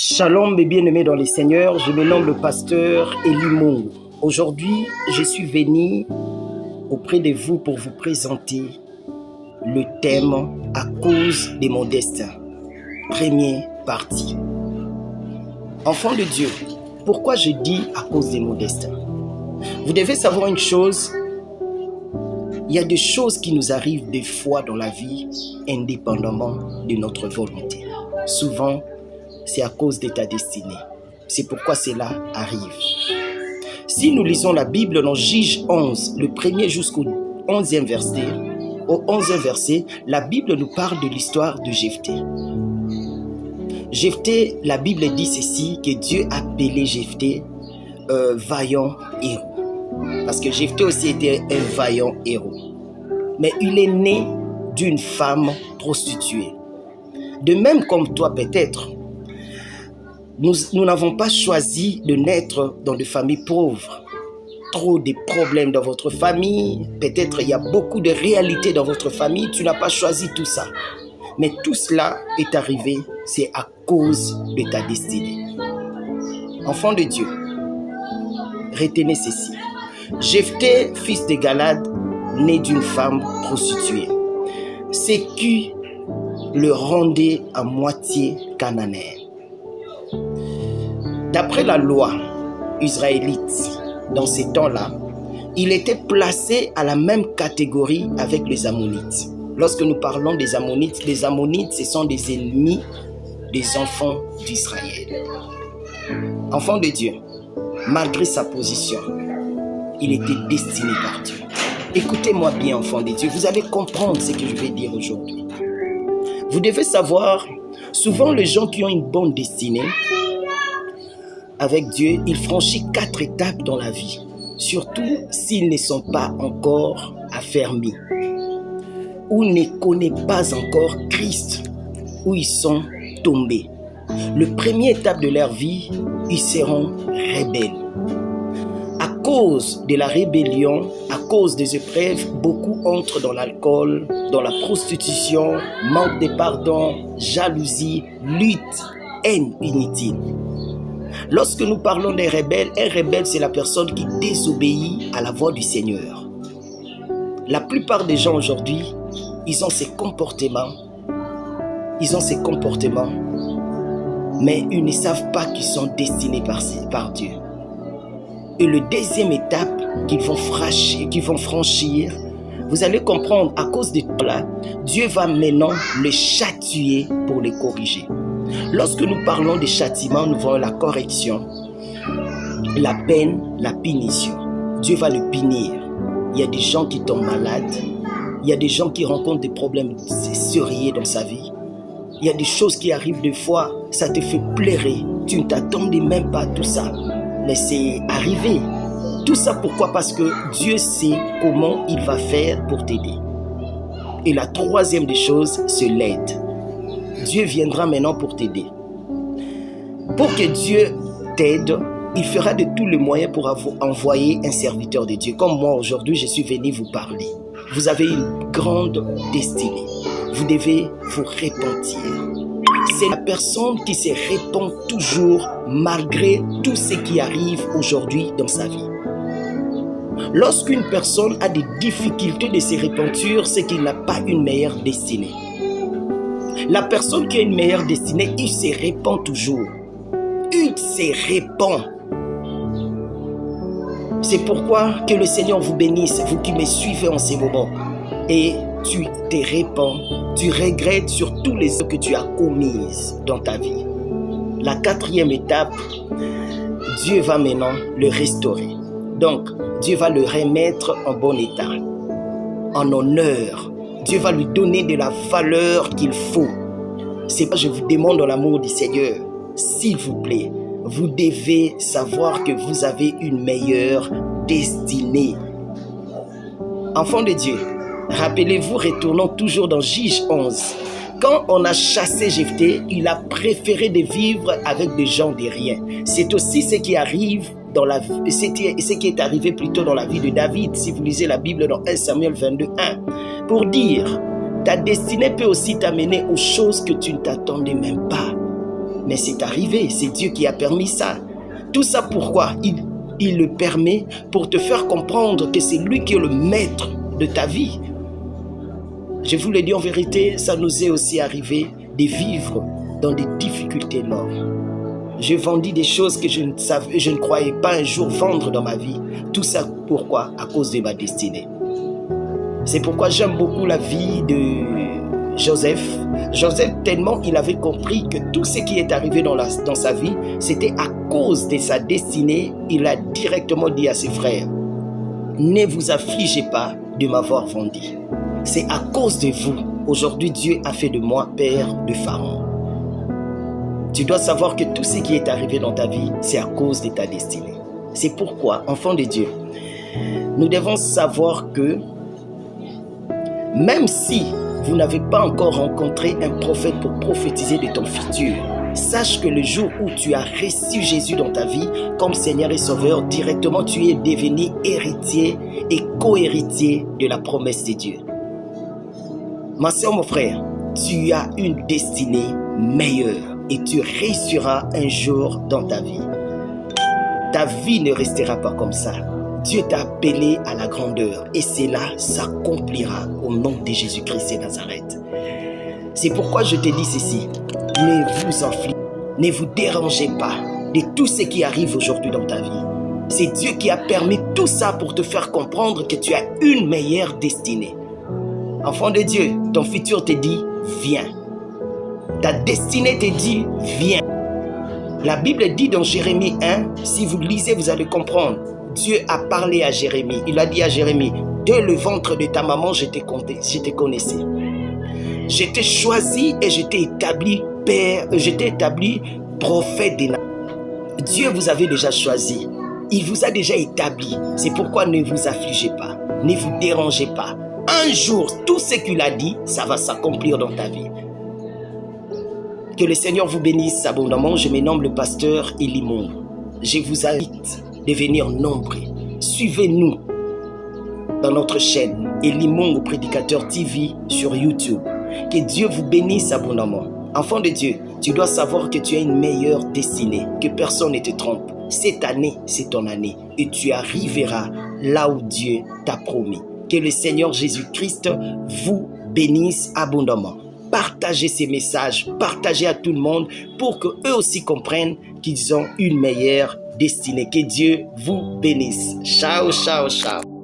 Shalom mes bien-aimés dans les Seigneurs, je me nomme le pasteur Eli Mungu. Aujourd'hui, je suis venu auprès de vous pour vous présenter le thème « À cause de mon destin ». Première partie. Enfants de Dieu, pourquoi je dis « à cause de mon destin » ? Vous devez savoir une chose, il y a des choses qui nous arrivent des fois dans la vie indépendamment de notre volonté. Souvent, c'est à cause de ta destinée. C'est pourquoi cela arrive. Si nous lisons la Bible dans Juge 11, le premier jusqu'au 11e verset, au 11e verset, la Bible nous parle de l'histoire de Jephthé. Jephthé, la Bible dit ceci, que Dieu a appelé Jephthé vaillant héros. Parce que Jephthé aussi était un vaillant héros. Mais il est né d'une femme prostituée. De même comme toi peut-être, nous n'avons pas choisi de naître dans des familles pauvres. Trop de problèmes dans votre famille, peut-être il y a beaucoup de réalités dans votre famille, tu n'as pas choisi tout ça. Mais tout cela est arrivé, c'est à cause de ta destinée. Enfant de Dieu, retenez ceci. Jephthé, fils de Galad, né d'une femme prostituée, ce qui le rendait à moitié cananéen. D'après la loi israélite, dans ces temps-là, il était placé à la même catégorie avec les Ammonites. Lorsque nous parlons des Ammonites, ce sont des ennemis des enfants d'Israël. Enfant de Dieu, malgré sa position, il était destiné par Dieu. Écoutez-moi bien, enfant de Dieu, vous allez comprendre ce que je vais dire aujourd'hui. Vous devez savoir, souvent les gens qui ont une bonne destinée, avec Dieu, ils franchissent 4 étapes dans la vie, surtout s'ils ne sont pas encore affermis, ou ne connaissent pas encore Christ, où ils sont tombés. La première étape de leur vie, ils seront rebelles. À cause de la rébellion, à cause des épreuves, beaucoup entrent dans l'alcool, dans la prostitution, manque de pardon, jalousie, lutte, haine inutile. Lorsque nous parlons des rebelles, un rebelle, c'est la personne qui désobéit à la voix du Seigneur. La plupart des gens aujourd'hui, ils ont ces comportements, mais ils ne savent pas qu'ils sont destinés par Dieu. Et la deuxième étape qu'ils vont franchir, vous allez comprendre, à cause de cela, Dieu va maintenant les châtier pour les corriger. Lorsque nous parlons de châtiment, nous voyons la correction, la peine, la punition. Dieu va le punir. Il y a des gens qui tombent malades. Il y a des gens qui rencontrent des problèmes sérieux dans sa vie. Il y a des choses qui arrivent des fois, ça te fait pleurer. Tu ne t'attendais même pas à tout ça. Mais c'est arrivé. Tout ça pourquoi? Parce que Dieu sait comment il va faire pour t'aider. Et la troisième des choses, c'est l'aide. Dieu viendra maintenant pour t'aider. Pour que Dieu t'aide, il fera de tous les moyens pour envoyer un serviteur de Dieu. Comme moi aujourd'hui, je suis venu vous parler. Vous avez une grande destinée. Vous devez vous repentir. C'est la personne qui se repent toujours malgré tout ce qui arrive aujourd'hui dans sa vie. Lorsqu'une personne a des difficultés de se repentir, c'est qu'il n'a pas une meilleure destinée. La personne qui a une meilleure destinée, il se répand toujours. Il se répand. C'est pourquoi que le Seigneur vous bénisse, vous qui me suivez en ces moments. Et tu te répands, tu regrettes sur tous les œuvres que tu as commises dans ta vie. La quatrième étape, Dieu va maintenant le restaurer. Donc, Dieu va le remettre en bon état, en honneur. Dieu va lui donner de la valeur qu'il faut. C'est pourquoi je vous demande dans l'amour du Seigneur, s'il vous plaît, vous devez savoir que vous avez une meilleure destinée. Enfants de Dieu, rappelez-vous, retournons toujours dans Juge 11. Quand on a chassé Jephthé, il a préféré de vivre avec des gens de rien. C'est aussi ce qui arrive ce qui est arrivé plutôt dans la vie de David, si vous lisez la Bible dans 1 Samuel 22:1, pour dire, ta destinée peut aussi t'amener aux choses que tu ne t'attendais même pas. mais c'est arrivé, c'est Dieu qui a permis ça. Tout ça pourquoi? Il le permet pour te faire comprendre que c'est lui qui est le maître de ta vie. Je vous le dis en vérité, ça nous est aussi arrivé de vivre dans des difficultés énormes. Je vendis des choses que je ne croyais pas un jour vendre dans ma vie. Tout ça pourquoi? À cause de ma destinée. C'est pourquoi j'aime beaucoup la vie de Joseph. Joseph, tellement il avait compris que tout ce qui est arrivé dans sa vie, c'était à cause de sa destinée. Il a directement dit à ses frères, ne vous affligez pas de m'avoir vendu. C'est à cause de vous. Aujourd'hui, Dieu a fait de moi père de Pharaon. Tu dois savoir que tout ce qui est arrivé dans ta vie, c'est à cause de ta destinée. C'est pourquoi, enfant de Dieu, nous devons savoir que même si vous n'avez pas encore rencontré un prophète pour prophétiser de ton futur, sache que le jour où tu as reçu Jésus dans ta vie comme Seigneur et Sauveur, directement tu es devenu héritier et co-héritier de la promesse de Dieu. Ma soeur, mon frère, tu as une destinée meilleure et tu réussiras un jour dans ta vie. Ta vie ne restera pas comme ça. Dieu t'a appelé à la grandeur et cela s'accomplira au nom de Jésus-Christ de Nazareth. C'est pourquoi je te dis ceci, ne vous affligez, ne vous dérangez pas de tout ce qui arrive aujourd'hui dans ta vie. C'est Dieu qui a permis tout ça pour te faire comprendre que tu as une meilleure destinée. Enfant de Dieu, ton futur te dit, viens. Ta destinée te dit, viens. La Bible dit dans Jérémie 1, si vous lisez, vous allez comprendre. Dieu a parlé à Jérémie. Il a dit à Jérémie, dès le ventre de ta maman, je te connaissais. Je t'ai choisi et je t'ai établi père, je t'ai établi prophète des nations. Dieu vous avait déjà choisi. Il vous a déjà établi. C'est pourquoi ne vous affligez pas. Ne vous dérangez pas. Un jour, tout ce qu'il a dit, ça va s'accomplir dans ta vie. Que le Seigneur vous bénisse abondamment. Je me nomme le pasteur Élie Mongo. Je vous invite de venir nombreux. Suivez-nous dans notre chaîne Élie Mongo Prédicateur TV sur YouTube. Que Dieu vous bénisse abondamment. Enfant de Dieu, tu dois savoir que tu as une meilleure destinée, que personne ne te trompe. Cette année, c'est ton année et tu arriveras là où Dieu t'a promis. Que le Seigneur Jésus-Christ vous bénisse abondamment. Partagez ces messages, partagez à tout le monde pour qu'eux aussi comprennent qu'ils ont une meilleure destinée. Que Dieu vous bénisse. Ciao, ciao, ciao.